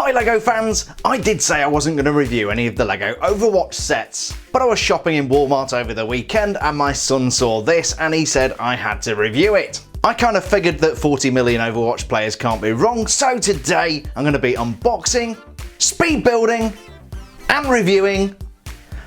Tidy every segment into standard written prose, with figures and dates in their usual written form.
Hi LEGO fans! I did say I wasn't going to review any of the LEGO Overwatch sets, but I was shopping in Walmart over the weekend and my son saw this and he said I had to review it. I kind of figured that 40 million Overwatch players can't be wrong, so today I'm going to be unboxing, speed building and reviewing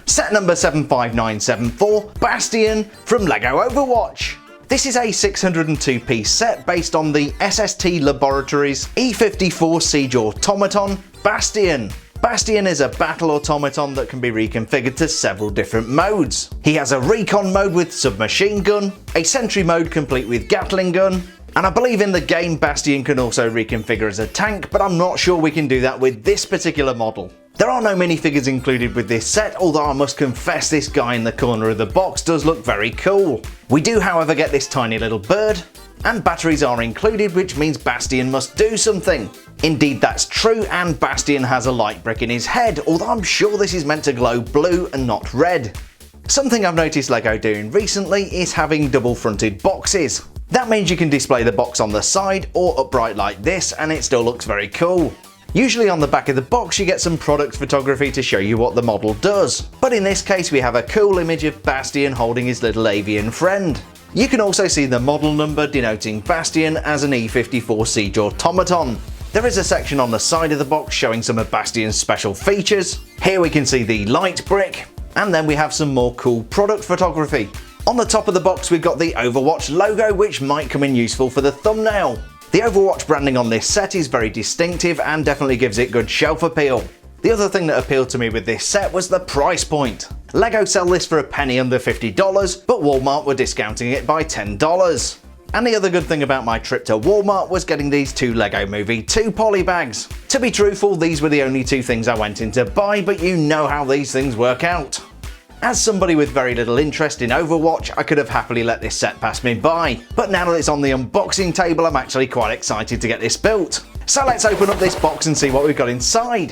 set number 75974 Bastion from LEGO Overwatch. This is a 602 piece set based on the SST Laboratories E54 Siege Automaton Bastion. Bastion is a battle automaton that can be reconfigured to several different modes. He has a recon mode with submachine gun, a sentry mode complete with gattling gun, and I believe in the game Bastion can also reconfigure as a tank, but I'm not sure we can do that with this particular model. There are no minifigures included with this set, although I must confess this guy in the corner of the box does look very cool. We do however get this tiny little bird, and batteries are included, which means Bastion must do something. Indeed that's true, and Bastion has a light brick in his head, although I'm sure this is meant to glow blue and not red. Something I've noticed LEGO doing recently is having double fronted boxes. That means you can display the box on the side or upright like this and it still looks very cool. Usually on the back of the box you get some product photography to show you what the model does, but in this case we have a cool image of Bastion holding his little avian friend. You can also see the model number denoting Bastion as an E54 Siege Automaton. There is a section on the side of the box showing some of Bastion's special features. Here we can see the light brick, and then we have some more cool product photography. On the top of the box we've got the Overwatch logo, which might come in useful for the thumbnail. The Overwatch branding on this set is very distinctive and definitely gives it good shelf appeal. The other thing that appealed to me with this set was the price point. LEGO sell this for a penny under $50, but Walmart were discounting it by $10. And the other good thing about my trip to Walmart was getting these two LEGO Movie 2 poly bags. To be truthful, these were the only two things I went in to buy, but you know how these things work out. As somebody with very little interest in Overwatch, I could have happily let this set pass me by, but now that it's on the unboxing table I'm actually quite excited to get this built. So let's open up this box and see what we've got inside.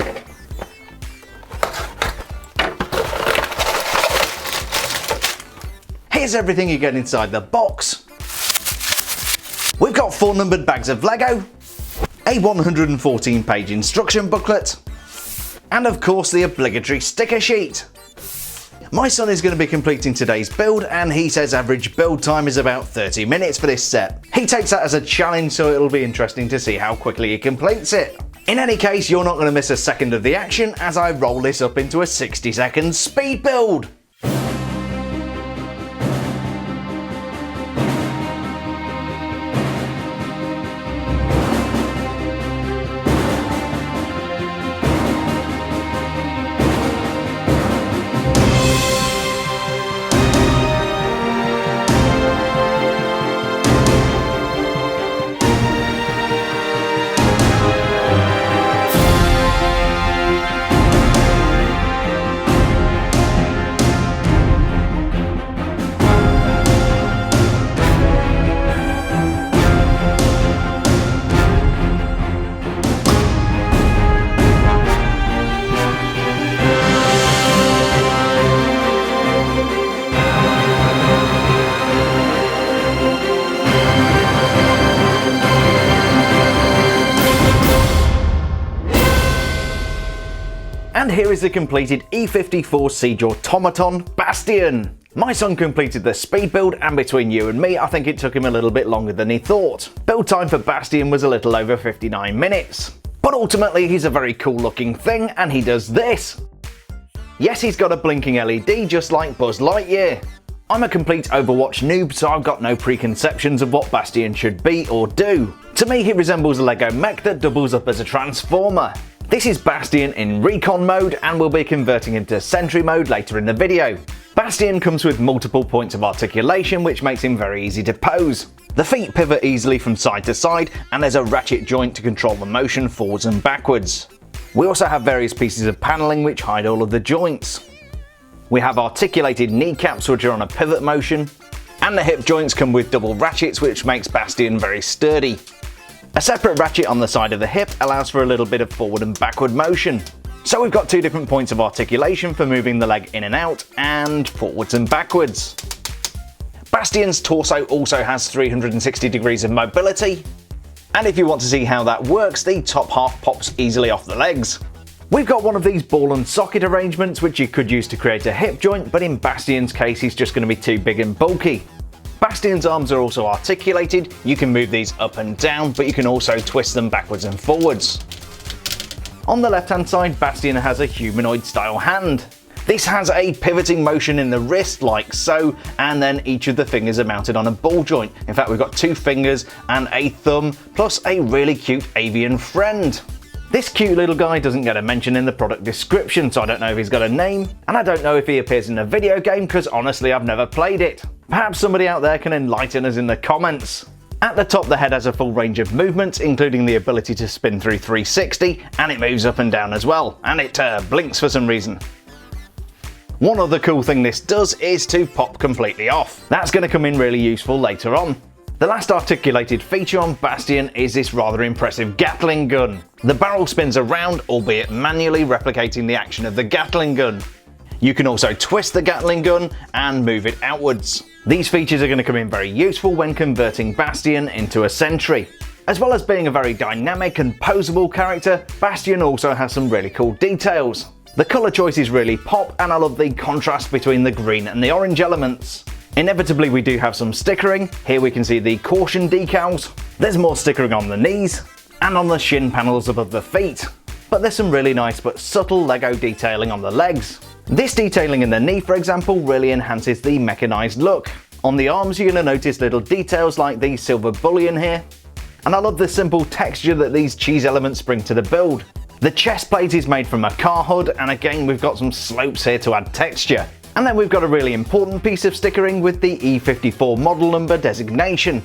Here's everything you get inside the box. We've got 4 numbered bags of LEGO, a 114 page instruction booklet, and of course the obligatory sticker sheet. My son is going to be completing today's build and he says average build time is about 30 minutes for this set. He takes that as a challenge, so it'll be interesting to see how quickly he completes it. In any case, you're not going to miss a second of the action as I roll this up into a 60-second speed build. And here is the completed E54 Siege Automaton Bastion. My son completed the speed build, and between you and me I think it took him a little bit longer than he thought. Build time for Bastion was a little over 59 minutes. But ultimately he's a very cool looking thing and he does this. Yes, he's got a blinking LED just like Buzz Lightyear. I'm a complete Overwatch noob, so I've got no preconceptions of what Bastion should be or do. To me he resembles a LEGO mech that doubles up as a transformer. This is Bastion in recon mode and we'll be converting into sentry mode later in the video. Bastion comes with multiple points of articulation, which makes him very easy to pose. The feet pivot easily from side to side and there's a ratchet joint to control the motion forwards and backwards. We also have various pieces of panelling which hide all of the joints. We have articulated kneecaps which are on a pivot motion, and the hip joints come with double ratchets which makes Bastion very sturdy. A separate ratchet on the side of the hip allows for a little bit of forward and backward motion. So we've got 2 different points of articulation for moving the leg in and out, and forwards and backwards. Bastion's torso also has 360 degrees of mobility, And if you want to see how that works, the top half pops easily off the legs. We've got one of these ball and socket arrangements which you could use to create a hip joint, but in Bastion's case he's just going to be too big and bulky. Bastion's arms are also articulated. You can move these up and down, but you can also twist them backwards and forwards. On the left hand side, Bastion has a humanoid style hand. This has a pivoting motion in the wrist like so, and then each of the fingers are mounted on a ball joint. In fact, we've got 2 fingers and a thumb, plus a really cute avian friend. This cute little guy doesn't get a mention in the product description, so I don't know if he's got a name, and I don't know if he appears in a video game because honestly I've never played it. Perhaps somebody out there can enlighten us in the comments. At the top, the head has a full range of movements, including the ability to spin through 360, and it moves up and down as well, and it blinks for some reason. One other cool thing this does is to pop completely off. That's going to come in really useful later on. The last articulated feature on Bastion is this rather impressive gattling gun. The barrel spins around, albeit manually replicating the action of the gattling gun. You can also twist the gattling gun and move it outwards. These features are going to come in very useful when converting Bastion into a sentry. As well as being a very dynamic and poseable character, Bastion also has some really cool details. The colour choices really pop, and I love the contrast between the green and the orange elements. Inevitably we do have some stickering. Here we can see the caution decals. There's more stickering on the knees and on the shin panels above the feet. But there's some really nice but subtle LEGO detailing on the legs. This detailing in the knee, for example, really enhances the mechanised look. On the arms you're going to notice little details like the silver bullion here. And I love the simple texture that these cheese elements bring to the build. The chest plate is made from a car hood, and again we've got some slopes here to add texture. And then we've got a really important piece of stickering with the E54 model number designation.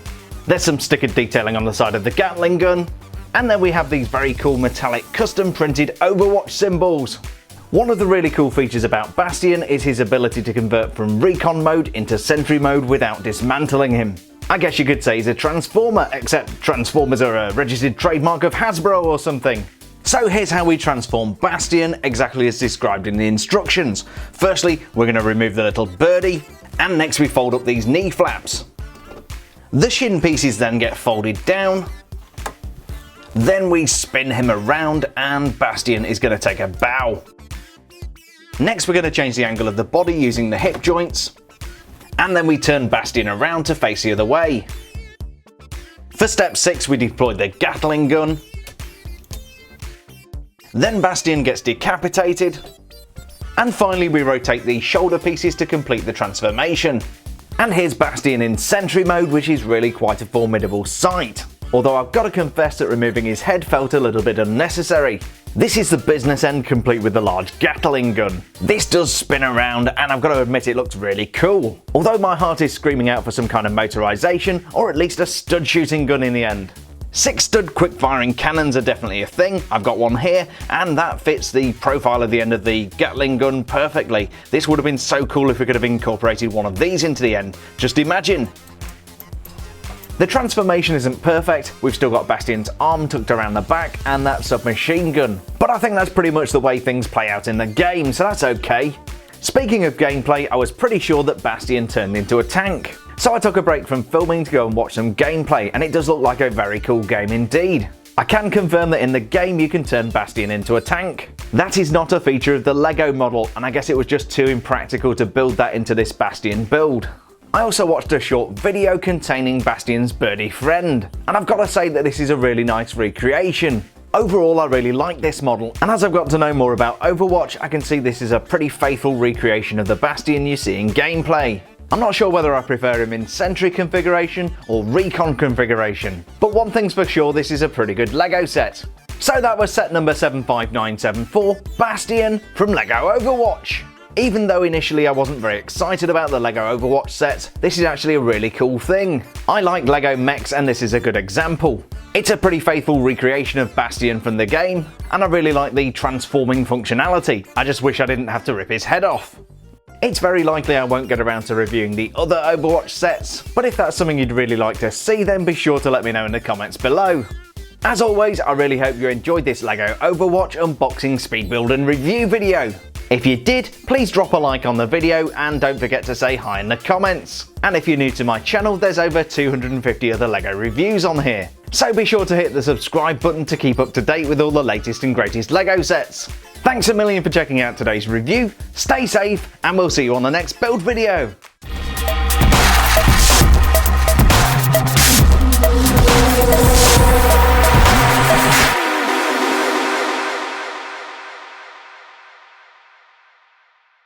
There's some stickered detailing on the side of the Gatling gun. And then we have these very cool metallic custom printed Overwatch symbols. One of the really cool features about Bastion is his ability to convert from recon mode into sentry mode without dismantling him. I guess you could say he's a transformer, except transformers are a registered trademark of Hasbro or something. So here's how we transform Bastion, exactly as described in the instructions. Firstly, we're going to remove the little birdie, and next we fold up these knee flaps. The shin pieces then get folded down. Then we spin him around, and Bastion is going to take a bow. Next we're going to change the angle of the body using the hip joints. And then we turn Bastion around to face the other way. For step 6 we deploy the Gatling gun. Then Bastion gets decapitated. And finally we rotate the shoulder pieces to complete the transformation. And here's Bastion in sentry mode, which is really quite a formidable sight. Although I've got to confess that removing his head felt a little bit unnecessary. This is the business end complete with the large Gatling gun. This does spin around, and I've got to admit it looks really cool. Although my heart is screaming out for some kind of motorization, or at least a stud shooting gun in the end. 6 stud quick firing cannons are definitely a thing. I've got one here, and that fits the profile of the end of the Gatling gun perfectly. This would have been so cool if we could have incorporated one of these into the end. Just imagine. The transformation isn't perfect. We've still got Bastion's arm tucked around the back and that submachine gun. But I think that's pretty much the way things play out in the game, so that's okay. Speaking of gameplay, I was pretty sure that Bastion turned into a tank. So I took a break from filming to go and watch some gameplay, and it does look like a very cool game indeed. I can confirm that in the game you can turn Bastion into a tank. That is not a feature of the LEGO model, and I guess it was just too impractical to build that into this Bastion build. I also watched a short video containing Bastion's birdie friend, and I've got to say that this is a really nice recreation. Overall, I really like this model, and as I've got to know more about Overwatch, I can see this is a pretty faithful recreation of the Bastion you see in gameplay. I'm not sure whether I prefer him in sentry configuration or recon configuration, but one thing's for sure, this is a pretty good LEGO set. So that was set number 75974, Bastion from LEGO Overwatch. Even though initially I wasn't very excited about the LEGO Overwatch set, this is actually a really cool thing. I like LEGO mechs, and this is a good example. It's a pretty faithful recreation of Bastion from the game, and I really like the transforming functionality. I just wish I didn't have to rip his head off. It's very likely I won't get around to reviewing the other Overwatch sets, but if that's something you'd really like to see, then be sure to let me know in the comments below. As always, I really hope you enjoyed this LEGO Overwatch unboxing, speed build and review video. If you did, please drop a like on the video and don't forget to say hi in the comments. And if you're new to my channel, there's over 250 other LEGO reviews on here. So be sure to hit the subscribe button to keep up to date with all the latest and greatest LEGO sets. Thanks a million for checking out today's review, stay safe, and we'll see you on the next build video.